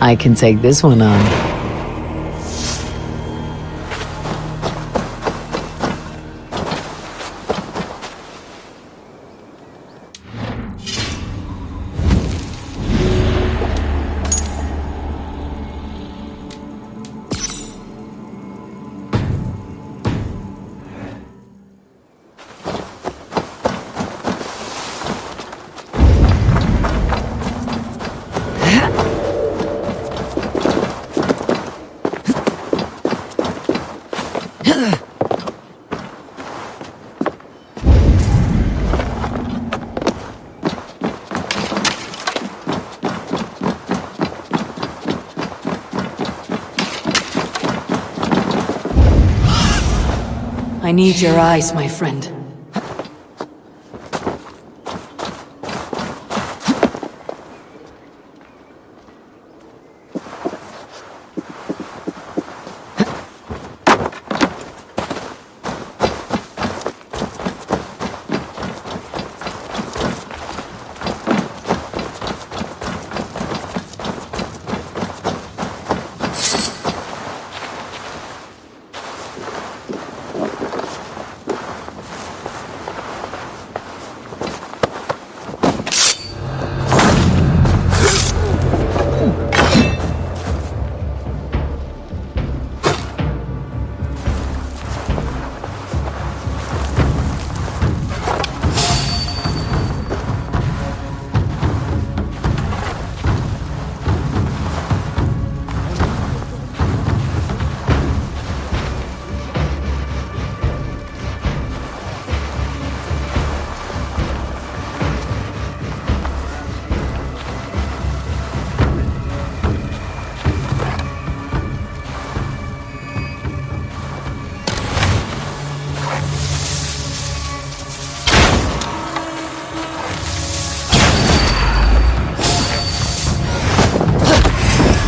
I can take this one on. I need your eyes, my friend.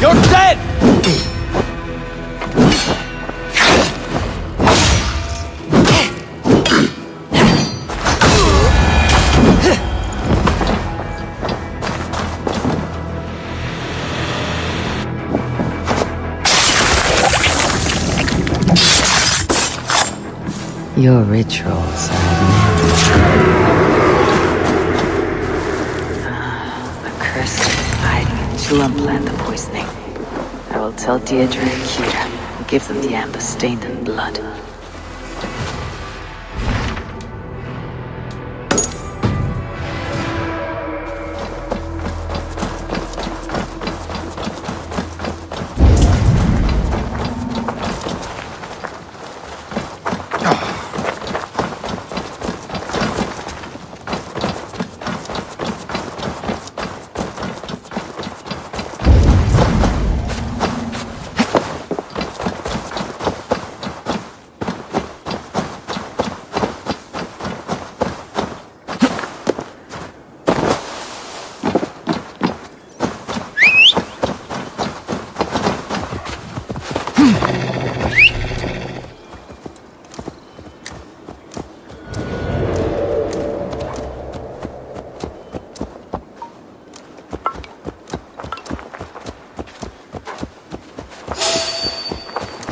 You're dead! Your rituals are The curse is hiding to implant the poisoning. I will tell Deirdre and Kira and give them the amber stained in blood.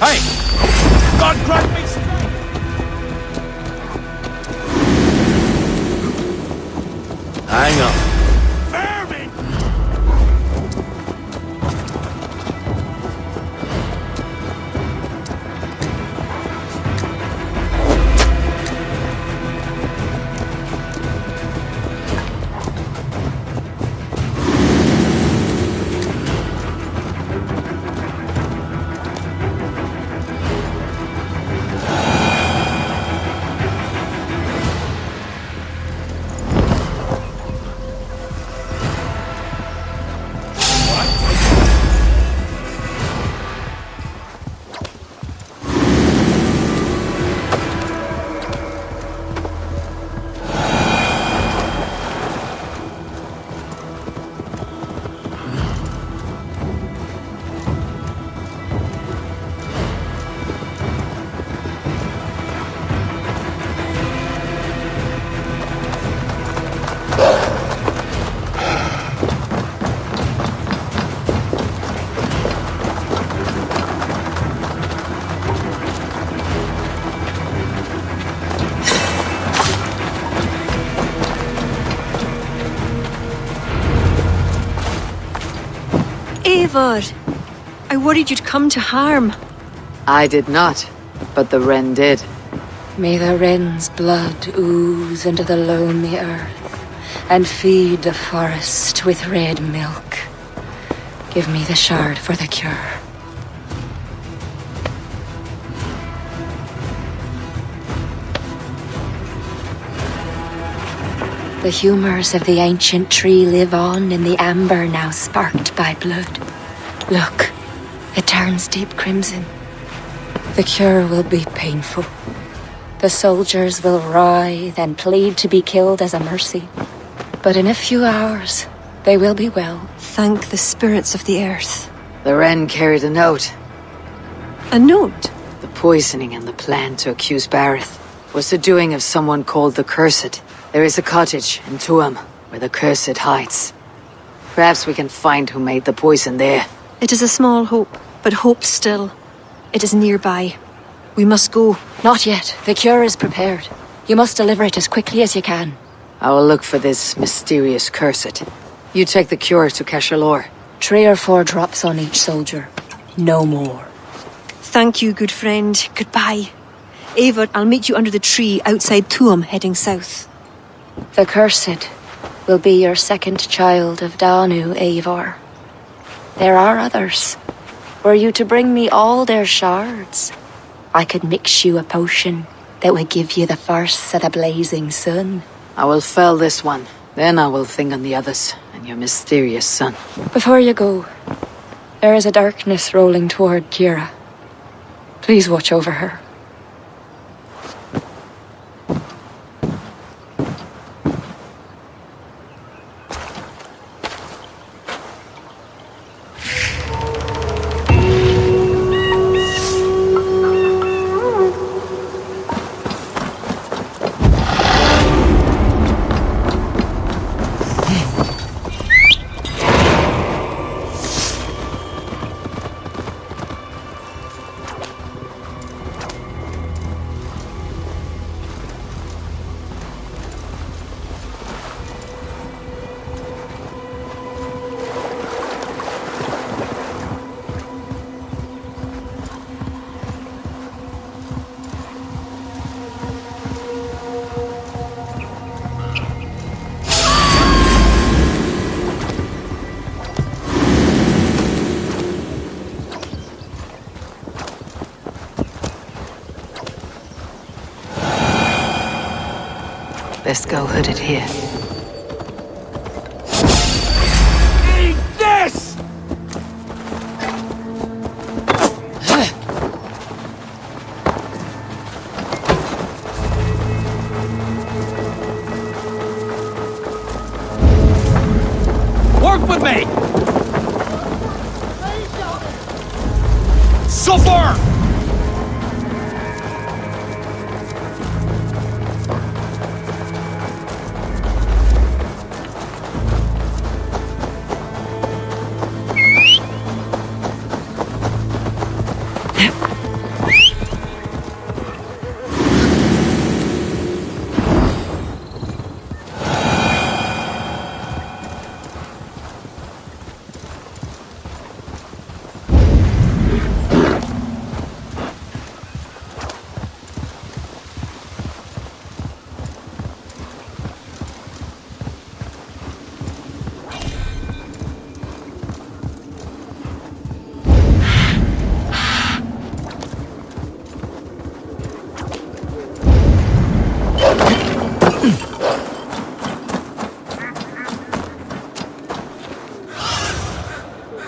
Hey! God grant me strength! Hang on. Vermin! Eivor, I worried you'd come to harm. I did not, but the wren did. May the wren's blood ooze into the lonely earth and feed the forest with red milk. Give me the shard for the cure. The humors of the ancient tree live on in the amber now sparked by blood. Look, it turns deep crimson. The cure will be painful. The soldiers will writhe and plead to be killed as a mercy. But in a few hours, they will be well. Thank the spirits of the earth. The wren carried a note. A note? The poisoning and the plan to accuse Bareth was the doing of someone called the Cursed. There is a cottage in Tuam where the Cursed hides. Perhaps we can find who made the poison there. It is a small hope, but hope still. It is nearby. We must go. Not yet. The cure is prepared. You must deliver it as quickly as you can. I will look for this mysterious Cursed. You take the cure to Cashalor. 3 or 4 drops on each soldier. No more. Thank you, good friend. Goodbye. Eivor, I'll meet you under the tree outside Tuam, heading south. The Cursed will be your second child of Danu, Eivor. There are others. Were you to bring me all their shards, I could mix you a potion that would give you the force of the blazing sun. I will fell this one. Then I will think on the others and your mysterious son. Before you go, there is a darkness rolling toward Kira. Please watch over her. Best go hooded here. Eat this! Work with me! Suffer!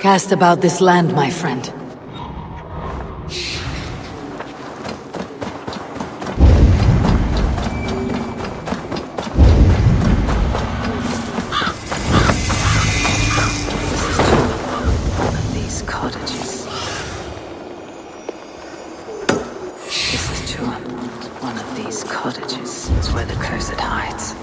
Cast about this land, my friend. One of these cottages. This is Tuam. One of these cottages. It's where the Cursed hides.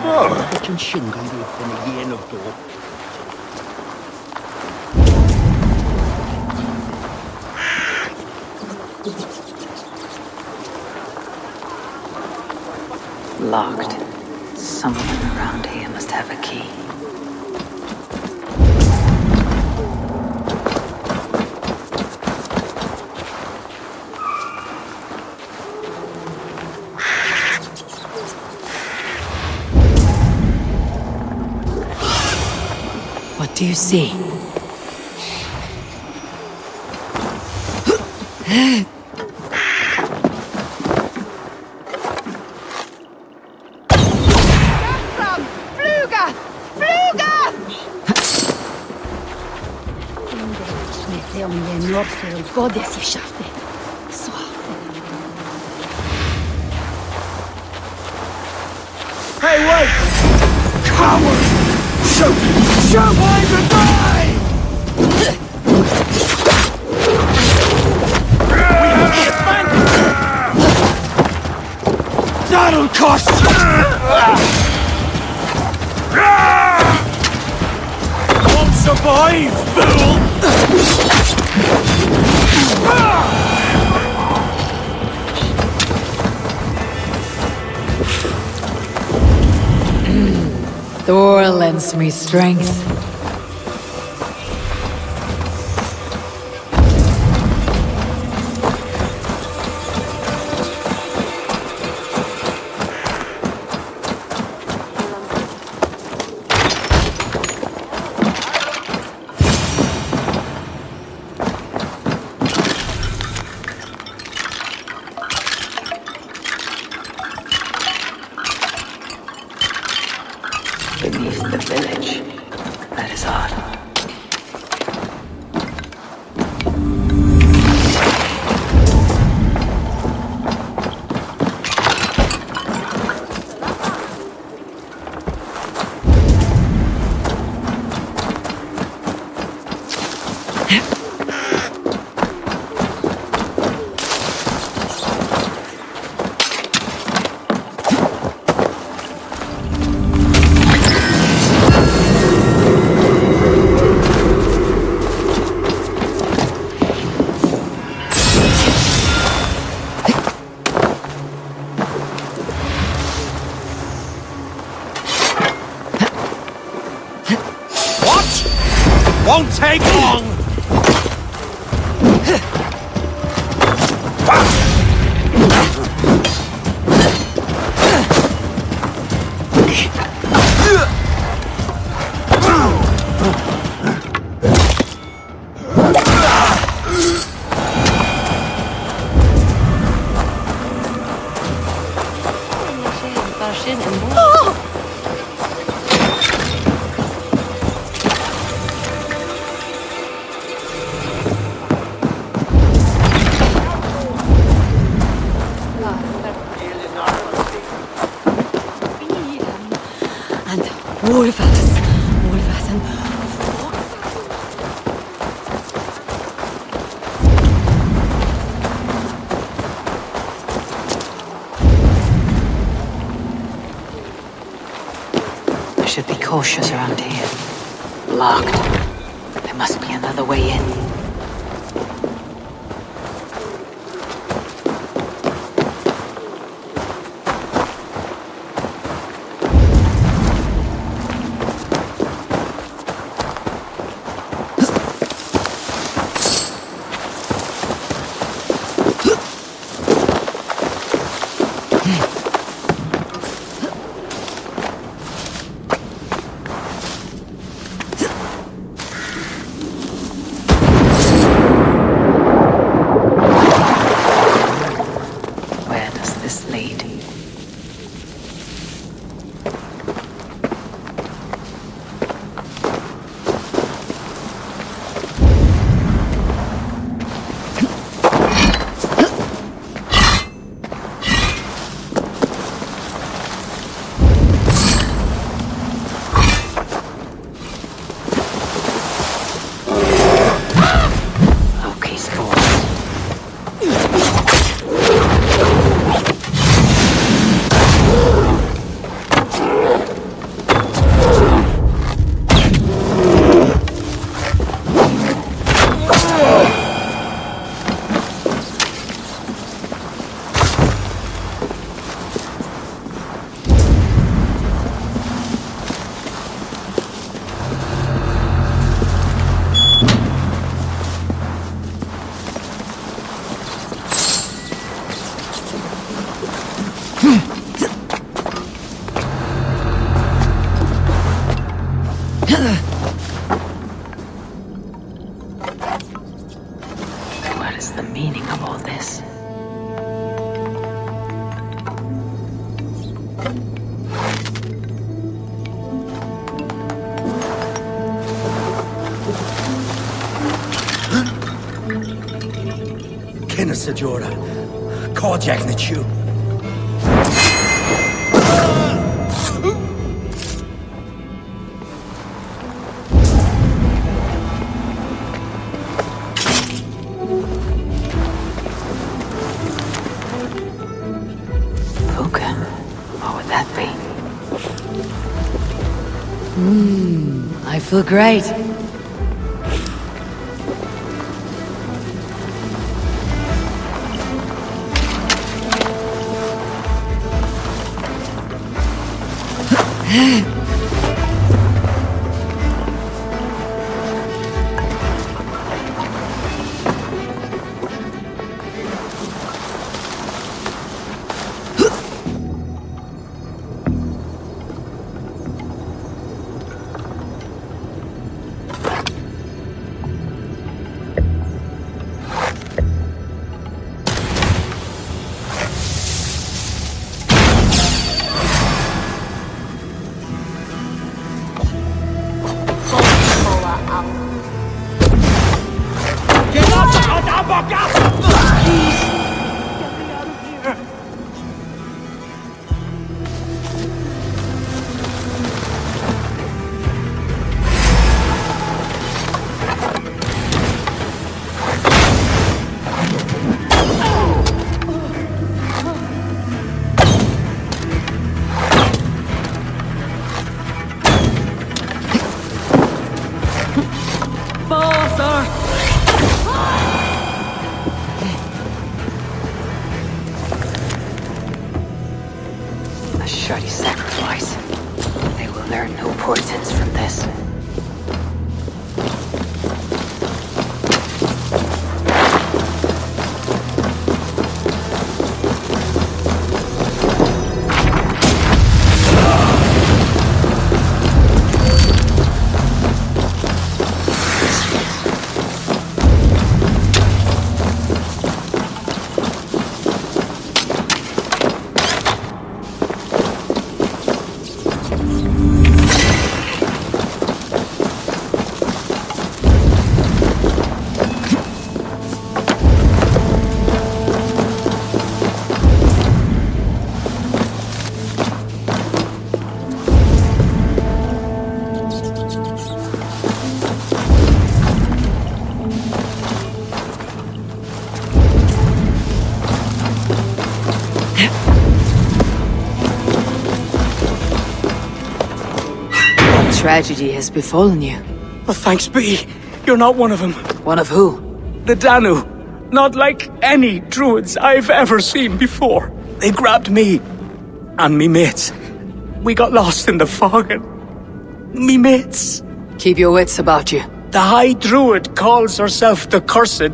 Fucking shingle lived in a year of door. locked. Someone around here must have a key. What do you see? Hey, wait! Coward! Shoot! Shoot! Why to die? We have the advantage! That'll cost you! Won't survive, fool! Thor lends me strength. Beneath the village. That is odd. Won't take long! I should be cautious around here. Locked. There must be another way in. is the meaning of all this? Kenna Sajora. Carjack na chew. Puka? What would that be? I feel great. A shoddy sacrifice. They will learn no poisons from this. Tragedy has befallen you. Well, thanks be. You're not one of them. One of who? The Danu. Not like any Druids I've ever seen before. They grabbed me. And me mates. We got lost in the fog and... me mates. Keep your wits about you. The High Druid calls herself the Cursed.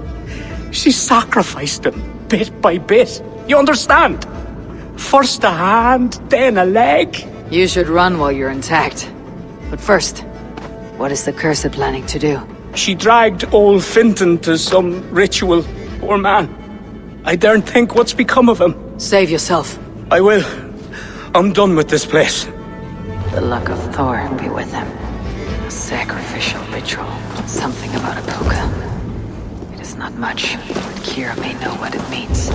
She sacrificed them, bit by bit. You understand? First a hand, then a leg. You should run while you're intact. But first, what is the Cursed planning to do? She dragged old Finton to some ritual. Poor man. I daren't think what's become of him. Save yourself. I will. I'm done with this place. The luck of Thor be with him. A sacrificial ritual. Something about a puka. It is not much, but Kira may know what it means.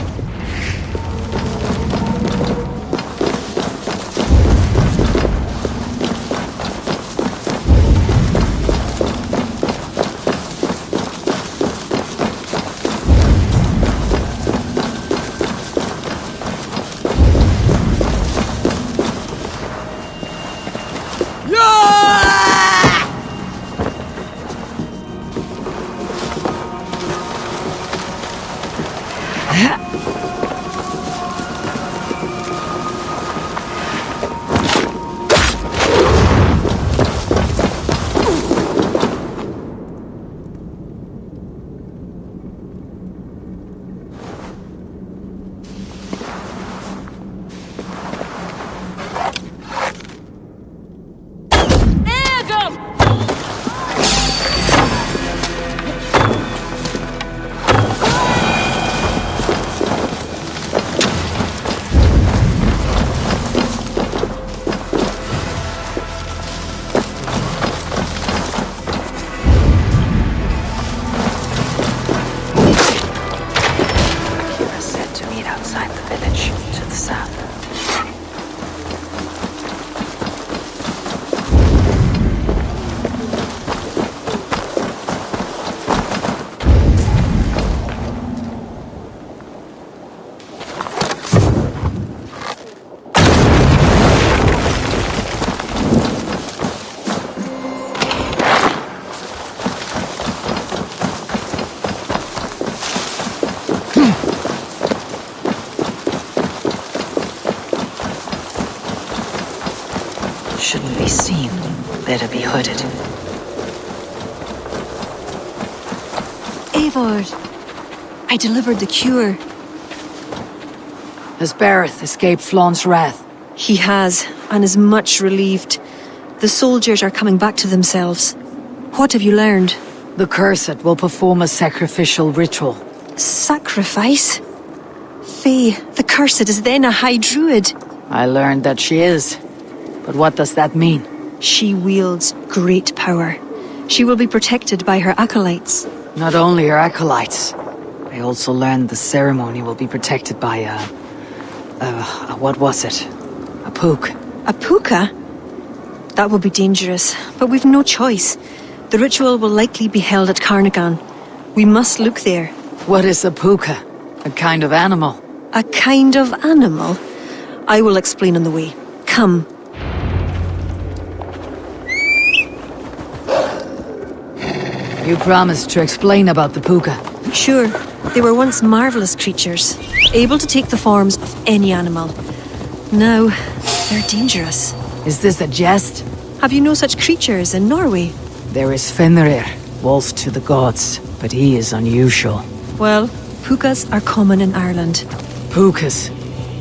Better be hooded. Eivor, I delivered the cure. Has Bareth escaped Flaun's wrath? He has, and is much relieved. The soldiers are coming back to themselves. What have you learned? The Cursed will perform a sacrificial ritual. Sacrifice? Faye, the Cursed is then a High Druid. I learned that she is. But what does that mean? She wields great power. She will be protected by her acolytes. Not only her acolytes. I also learned the ceremony will be protected by what was it? A pook. A puka? That will be dangerous, but we've no choice. The ritual will likely be held at Carnagan. We must look there. What is a puka? A kind of animal? A kind of animal? I will explain on the way. Come. You promised to explain about the puka. Sure, they were once marvelous creatures, able to take the forms of any animal. Now, they're dangerous. Is this a jest? Have you no such creatures in Norway? There is Fenrir, wolf to the gods, but he is unusual. Well, pukas are common in Ireland. Pukas.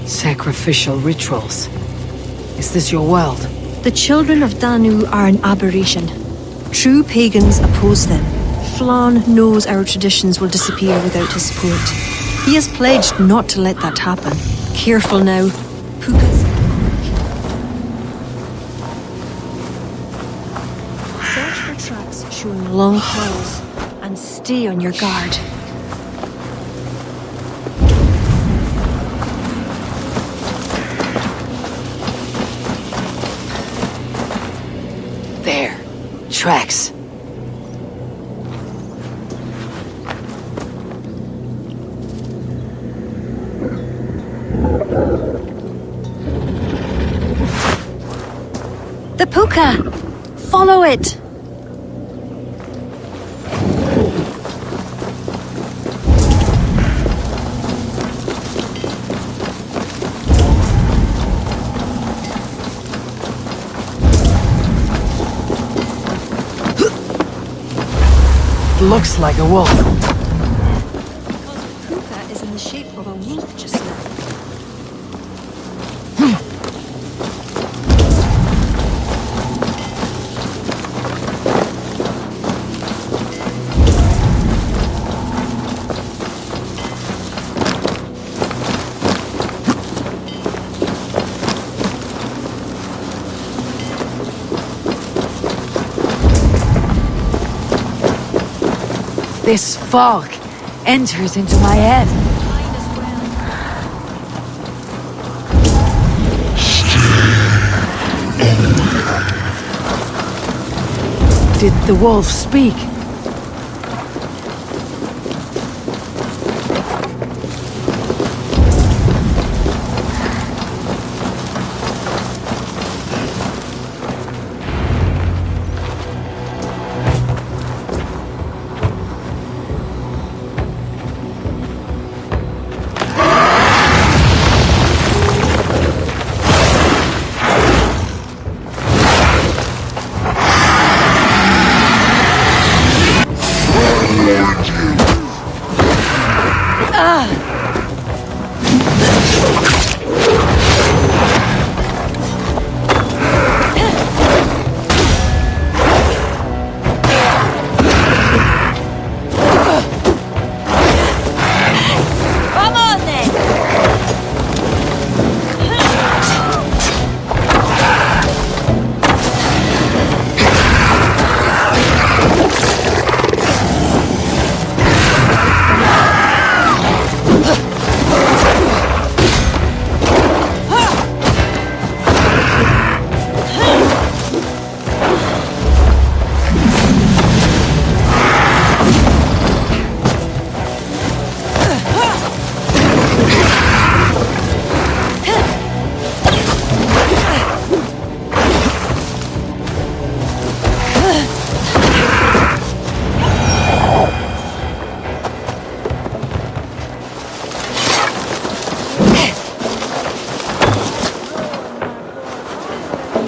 Sacrificial rituals. Is this your world? The children of Danu are an aberration. True pagans oppose them. Flann knows our traditions will disappear without his support. He has pledged not to let that happen. Careful now. Pukas. Search for tracks showing long claws and stay on your guard. There. Tracks. The puka! Follow it! Looks like a wolf. Because the puka is in the shape of a wolf just now. This fog enters into my head. Did the wolf speak?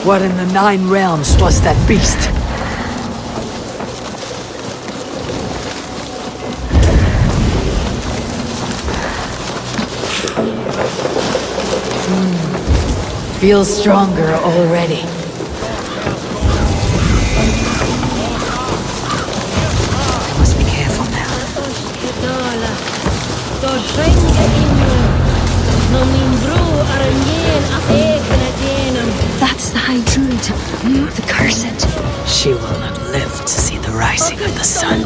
What in the Nine Realms was that beast? Feels stronger already. Must be careful now. That's the High Druid, the Cursed. She will not live to see the rising of the sun.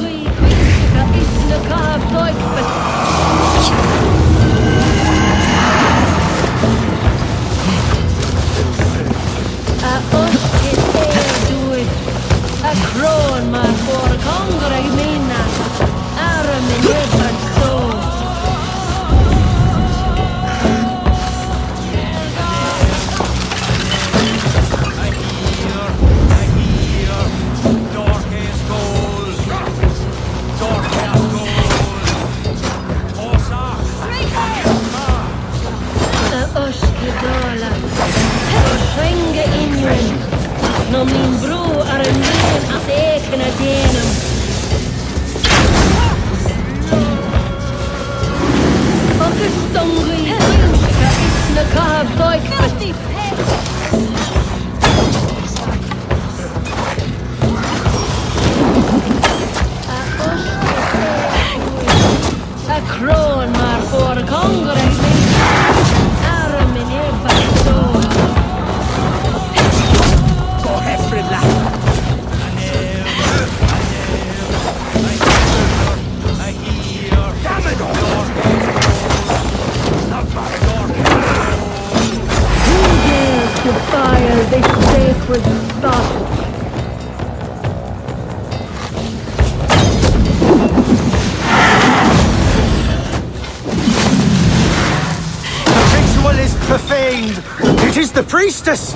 Profaned! It is the priestess!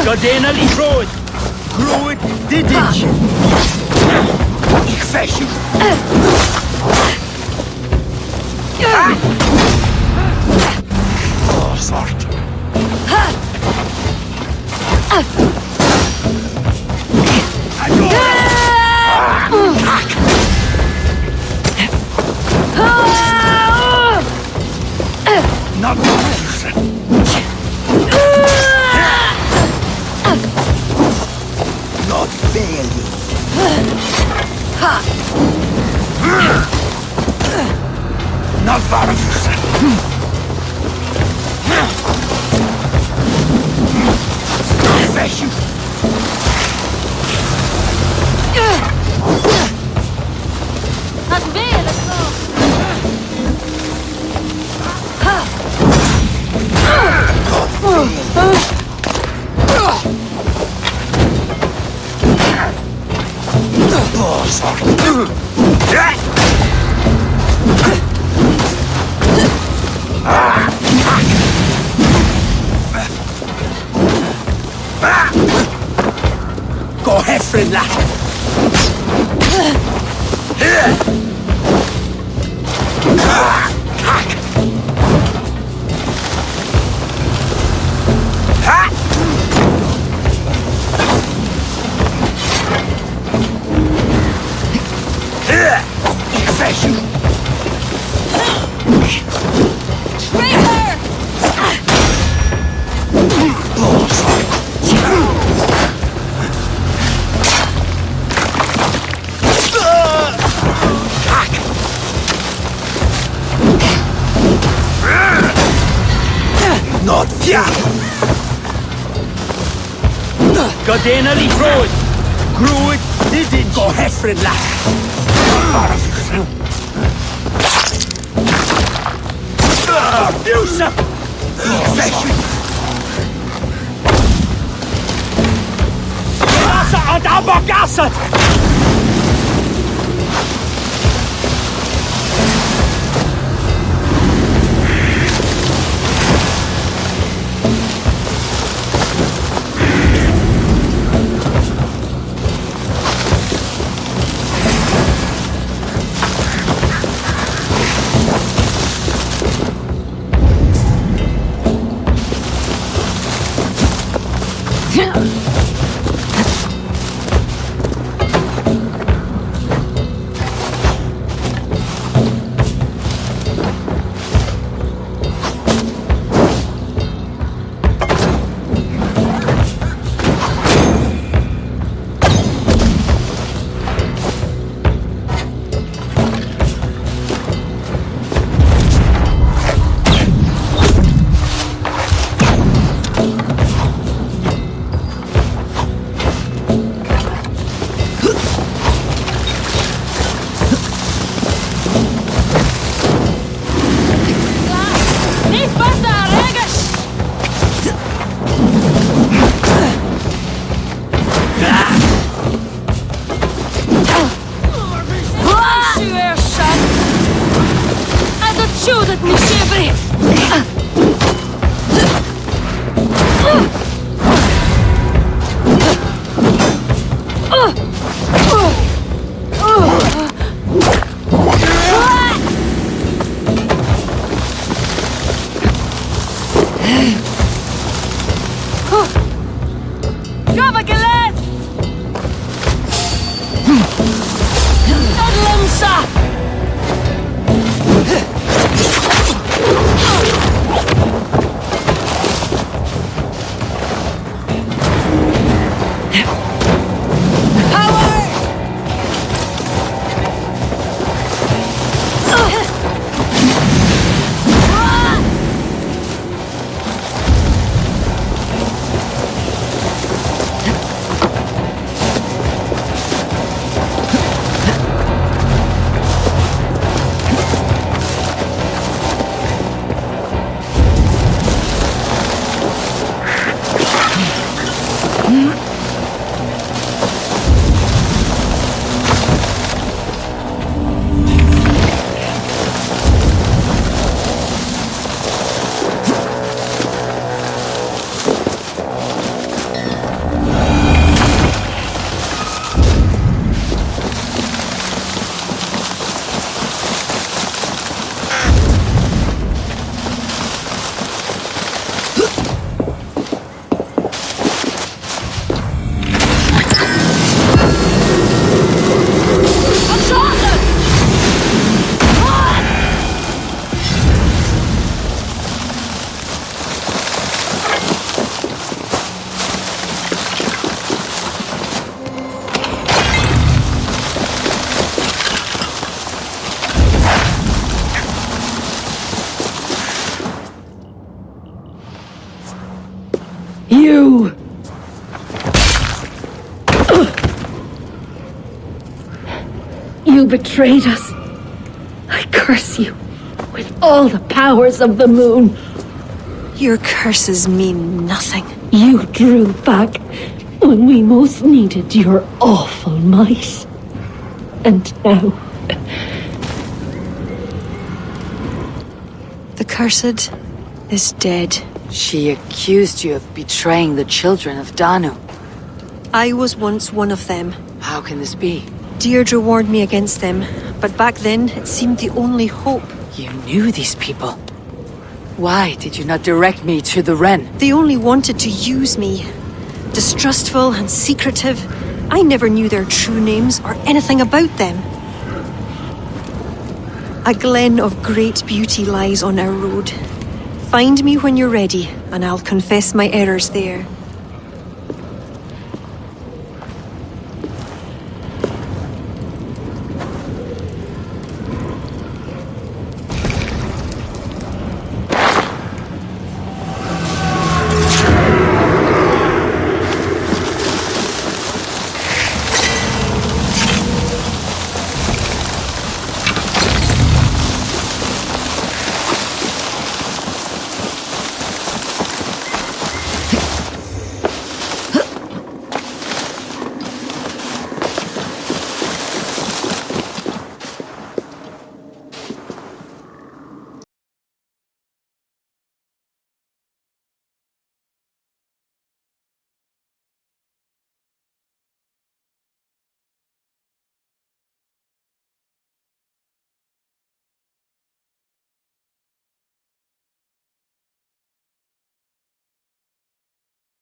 Godena Druid! Druid Didich! Ich fesch u! Oh, zwart. Not not fail you. Not Varus. Fesh you. Go Hefrin lad! Not yeah. Godena li Druid! Druid didn't go Hefrin lad! Abuser! Gasa ad abagasat! You betrayed us. curse you with all the powers of the moon. Your curses mean nothing. You drew back when we most needed your awful might. And now... The cursed is dead. She accused you of betraying the children of Danu. I was once one of them. How can this be? Deirdre warned me against them, but back then it seemed the only hope. You knew these people. Why did you not direct me to the Wren? They only wanted to use me. Distrustful and secretive. I never knew their true names or anything about them. A glen of great beauty lies on our road. Find me when you're ready, and I'll confess my errors there.